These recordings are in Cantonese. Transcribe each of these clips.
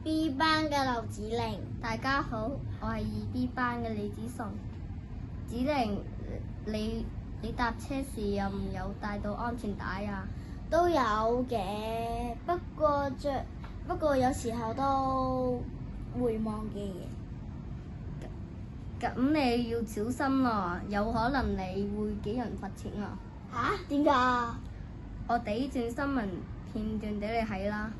2B 班嘅劉子玲。大家好，我係2B 班嘅李子崇。子玲，你搭車時有唔有帶到安全帶啊？都有嘅，不過有時候都會忘記嘅。咁你要小心啊，有可能你會幾人罰錢啊！吓？點解啊？我俾段新聞片段俾你睇啦。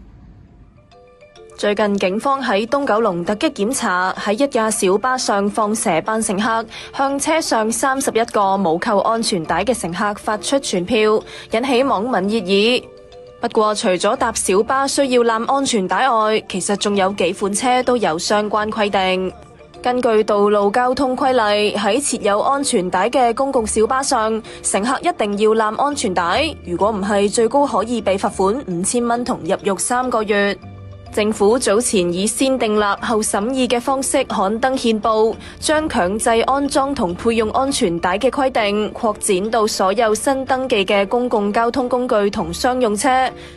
最近警方喺東九龍突擊檢查，喺一架小巴上放蛇扮乘客，向車上31個冇扣安全帶嘅乘客發出傳票，引起網民熱議。不過除咗搭小巴需要攬安全帶外，其實仲有幾款車都有相關規定。根據道路交通規例，喺設有安全帶嘅公共小巴上，乘客一定要攬安全帶，如果唔係，最高可以被罰款5000蚊同入獄3個月。政府早前以先訂立後審議嘅方式刊登憲報，將強制安裝同配用安全帶嘅規定擴展到所有新登記嘅公共交通工具同商用車，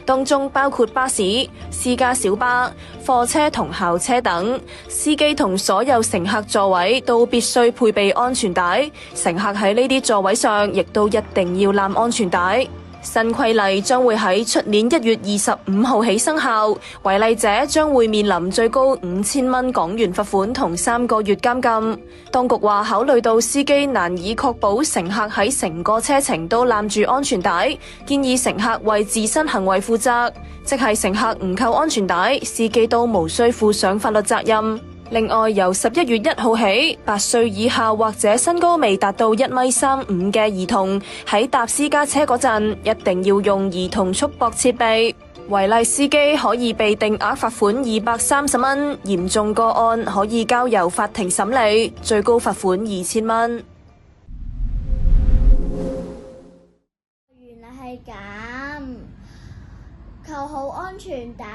當中包括巴士、私家小巴、貨車同校車等。司機同所有乘客座位都必須配備安全帶，乘客喺呢啲座位上亦都一定要攬安全帶。新規例將會喺出年1月25號起生效，違例者將會面臨最高5000蚊港元罰款同3個月監禁。當局話，考慮到司機難以確保乘客喺成個車程都攬住安全帶，建議乘客為自身行為負責，即係乘客唔扣安全帶，司機都無需負上法律責任。另外，由11月1號起，8歲以下或者身高未達到1.35米嘅兒童喺搭私家車嗰陣，一定要用兒童束縛設備。違例司機可以被定額罰款230蚊，嚴重個案可以交由法庭審理，最高罰款2000蚊。原來係咁，扣好安全帶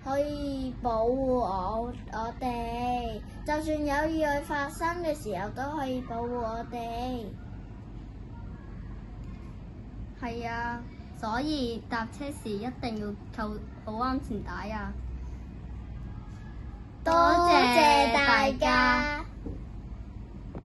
可以保護我哋，就算有意外發生嘅時候都可以保護我哋。係啊，所以搭車時一定要扣好安全帶啊！多謝大家。